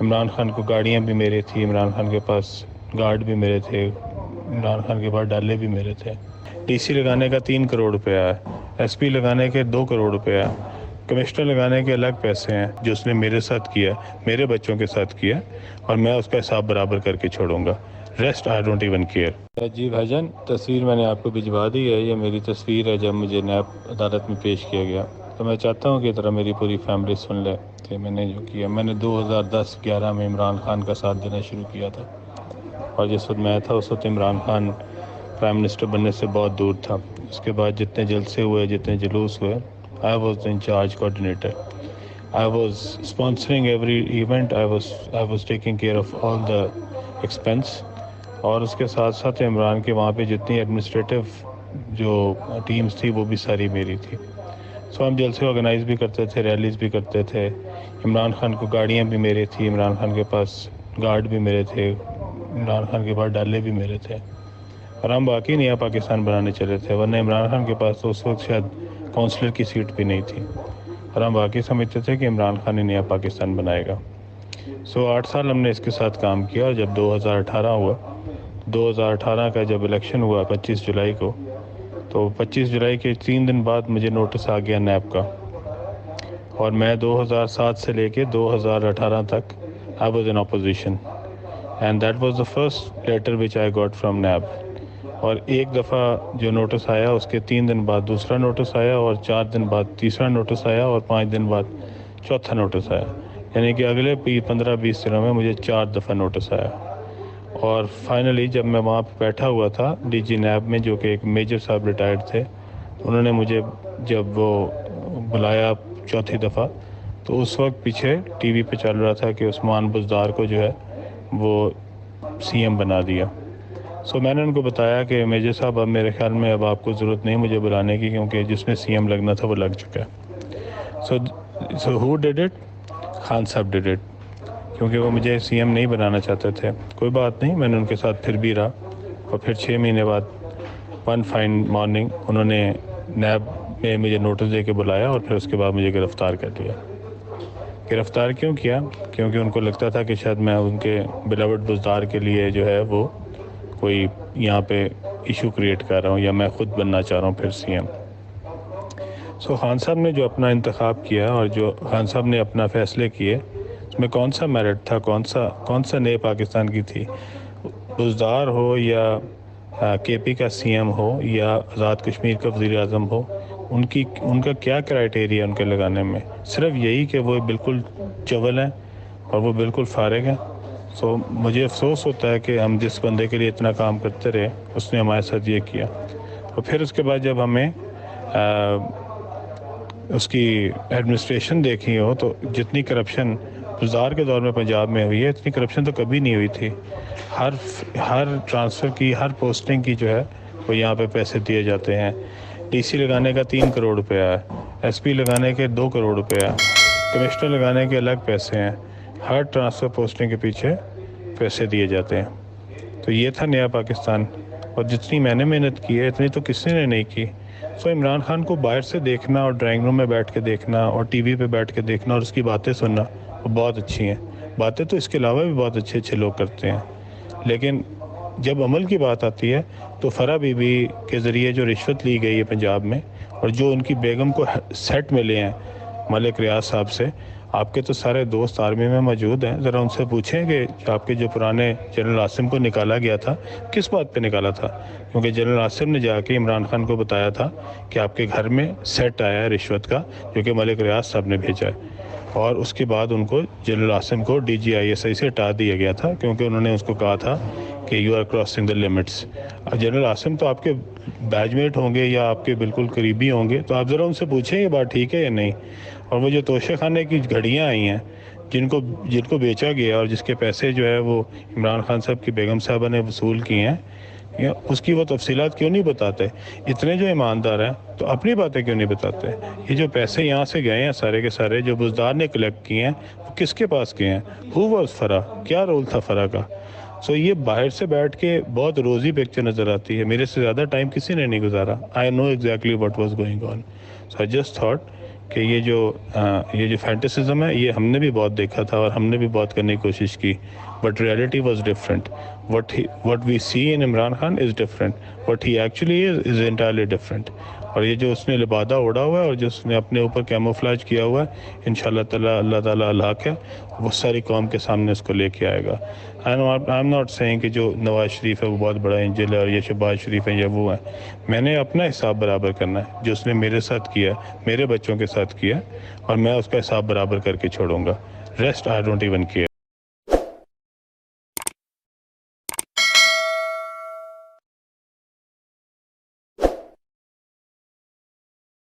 عمران خان کو گاڑیاں بھی میرے تھی، عمران خان کے پاس گارڈ بھی میرے تھے، عمران خان کے پاس ڈالے بھی میرے تھے۔ ڈی سی لگانے کا 3 کروڑ روپیہ ہے، ایس پی لگانے کے 2 کروڑ روپیہ ہے، کمشنر لگانے کے الگ پیسے ہیں جو اس نے میرے ساتھ کیا، میرے بچوں کے ساتھ کیا، اور میں اس کا حساب برابر کر کے چھوڑوں گا۔ Rest I don't even care. جی بھائی جان، تصویر میں نے آپ کو بھجوا دی ہے، یہ میری تصویر ہے جب مجھے نیب عدالت میں پیش کیا گیا۔ تو میں چاہتا ہوں کہ طرح میری پوری فیملی سن لے کہ میں نے جو کیا، میں نے 2010-11 میں عمران خان کا ساتھ دینا شروع کیا تھا، اور جس وقت میں تھا اس وقت عمران خان پرائم منسٹر بننے سے بہت دور تھا۔ اس کے بعد جتنے جلسے ہوئے، جتنے جلوس ہوئے، I was the in-charge coordinator. I was sponsoring every event. I was taking care of all the expense. اور اس کے ساتھ ساتھ عمران کے وہاں پہ جتنی ایڈمنسٹریٹو جو ٹیمز تھی وہ بھی ساری میری تھی۔ سو ہم جلسے آرگنائز بھی کرتے تھے، ریلیز بھی کرتے تھے۔ عمران خان کو گاڑیاں بھی میری تھی، عمران خان کے پاس گارڈ بھی میرے تھے، عمران خان کے پاس ڈالے بھی میرے تھے، اور ہم باقی نیا پاکستان بنانے چلے تھے، ورنہ عمران خان کے پاس تو اس وقت شاید کونسلر کی سیٹ بھی نہیں تھی، اور ہم باقی سمجھتے تھے کہ عمران خان ہی نیا پاکستان بنائے گا۔ 8 سال ہم نے اس کے ساتھ کام کیا، اور جب 2018 ہوا، 2018 کا جب الیکشن ہوا 25 جولائی کو، تو 25 جولائی کے 3 دن بعد مجھے نوٹس آ گیا نیب کا، اور میں 2007 سے لے کے 2018 تک I was in opposition and that was the first letter which I got from NAB۔ اور ایک دفعہ جو نوٹس آیا اس کے 3 دن بعد دوسرا نوٹس آیا، اور 4 دن بعد تیسرا نوٹس آیا، اور 5 دن بعد چوتھا نوٹس آیا، یعنی کہ اگلے 15-20 دنوں میں مجھے 4 دفعہ نوٹس آیا۔ اور فائنلی جب میں وہاں پہ بیٹھا ہوا تھا ڈی جی نیب میں، جو کہ ایک میجر صاحب ریٹائرڈ تھے، انہوں نے مجھے جب وہ بلایا چوتھی دفعہ، تو اس وقت پیچھے ٹی وی پہ چل رہا تھا کہ عثمان بزدار کو جو ہے وہ سی ایم بنا دیا۔ سو میں نے ان کو بتایا کہ میجر صاحب اب میرے خیال میں اب آپ کو ضرورت نہیں مجھے بلانے کی، کیونکہ جس میں سی ایم لگنا تھا وہ لگ چکا ہے۔ سو ہو ڈیڈ اٹ؟ خان صاحب ڈیڈ اٹ، کیونکہ وہ مجھے سی ایم نہیں بنانا چاہتے تھے۔ کوئی بات نہیں، میں نے ان کے ساتھ پھر بھی رہا، اور پھر 6 مہینے بعد ون فائن مارننگ انہوں نے نیب میں مجھے نوٹس دے کے بلایا، اور پھر اس کے بعد مجھے گرفتار کر لیا۔ گرفتار کیوں کیا؟ کیونکہ ان کو لگتا تھا کہ شاید میں ان کے بلاوڈ بزدار کے لیے جو ہے وہ کوئی یہاں پہ ایشو کریٹ کر رہا ہوں، یا میں خود بننا چاہ رہا ہوں پھر سی ایم۔ سو خان صاحب نے جو اپنا انتخاب کیا، اور جو خان صاحب نے اپنا فیصلے کیے، اس میں کون سا میرٹ تھا، کون سا نئے پاکستان کی تھی؟ بزدار ہو، یا کے پی کا سی ایم ہو، یا آزاد کشمیر کا وزیر اعظم ہو، ان کا کیا کرائٹیریا ان کے لگانے میں؟ صرف یہی کہ وہ بالکل چول ہیں اور وہ بالکل فارغ ہیں۔ سو مجھے افسوس ہوتا ہے کہ ہم جس بندے کے لیے اتنا کام کرتے رہے، اس نے ہمارے ساتھ یہ کیا۔ اور پھر اس کے بعد جب ہمیں اس کی ایڈمنسٹریشن دیکھی ہو، تو جتنی کرپشن بزدار کے دور میں پنجاب میں ہوئی ہے، اتنی کرپشن تو کبھی نہیں ہوئی تھی۔ ہر ٹرانسفر کی، ہر پوسٹنگ کی جو ہے وہ یہاں پہ پیسے دیے جاتے ہیں۔ ڈی سی لگانے کا 3 کروڑ روپیہ ہے، ایس پی لگانے کے 2 کروڑ روپیہ ہے، کمشنر لگانے کے الگ پیسے ہیں، ہر ٹرانسفر پوسٹنگ کے پیچھے پیسے دیے جاتے ہیں۔ تو یہ تھا نیا پاکستان، اور جتنی میں نے محنت کی ہے اتنی تو کسی نے نہیں کی۔ سو عمران خان کو باہر سے دیکھنا، اور ڈرائنگ روم میں بیٹھ کے دیکھنا، اور ٹی وی پہ بیٹھ کے دیکھنا، اور اس کی باتیں سننا، وہ بہت اچھی ہیں۔ باتیں تو اس کے علاوہ بھی بہت اچھے لوگ کرتے ہیں، لیکن جب عمل کی بات آتی ہے تو فرح بی بی کے ذریعے جو رشوت لی گئی ہے پنجاب میں، اور جو ان کی بیگم کو سیٹ ملے ہیں ملک ریاض صاحب سے، آپ کے تو سارے دوست آرمی میں موجود ہیں، ذرا ان سے پوچھیں کہ آپ کے جو پرانے جنرل عاصم کو نکالا گیا تھا کس بات پہ نکالا تھا؟ کیونکہ جنرل عاصم نے جا کے عمران خان کو بتایا تھا کہ آپ کے گھر میں سیٹ آیا ہے رشوت کا، جو کہ ملک ریاض صاحب نے بھیجا ہے، اور اس کے بعد ان کو جنرل عاصم کو D G I S I سے ہٹا دیا گیا تھا، کیونکہ انہوں نے اس کو کہا تھا کہ you are crossing the limits. General Asim تو آپ کے بیچ میٹ ہوں گے یا آپ کے بالکل قریبی ہوں گے، تو آپ ذرا ان سے پوچھیں یہ بات ٹھیک ہے یا نہیں۔ اور وہ جو توشے خانے کی گھڑیاں آئی ہیں جن کو بیچا گیا، اور جس کے پیسے جو ہے وہ عمران خان صاحب کی بیگم صاحبہ نے وصول کیے ہیں، اس کی وہ تفصیلات کیوں نہیں بتاتے؟ اتنے جو ایماندار ہیں تو اپنی باتیں کیوں نہیں بتاتے؟ یہ جو پیسے یہاں سے گئے ہیں سارے کے سارے جو بزدار نے کلیکٹ کیے ہیں، وہ کس کے پاس گئے ہیں؟ ہو واز فرح؟ کیا رول تھا فرح کا؟ سو یہ باہر سے بیٹھ کے بہت روزی پکچر نظر آتی ہے، میرے سے زیادہ ٹائم کسی نے نہیں گزارا۔ I know exactly what was going on, so I just thought کہ یہ جو فینٹسزم ہے یہ ہم نے بھی بہت دیکھا تھا اور ہم نے بھی بہت کرنے کی کوشش کی, but reality was different. what we see in Imran Khan is different. what he actually is entirely different. اور یہ جو اس نے لبادہ اوڑا ہوا ہے اور جو اس نے اپنے اوپر کیموفلاج کیا ہوا ہے, انشاءاللہ تعالیٰ اللہ تعالیٰ الحاق ہے, وہ ساری قوم کے سامنے اس کو لے کے آئے گا. I'm not saying کہ جو نواز شریف ہے وہ بہت بڑا انجل ہے اور یہ شہباز شریف ہے یا وہ ہے. میں نے اپنا حساب برابر کرنا ہے, جو اس نے میرے ساتھ کیا, میرے بچوں کے ساتھ کیا, اور میں اس کا حساب برابر کر کے چھوڑوں گا. Rest I don't even care.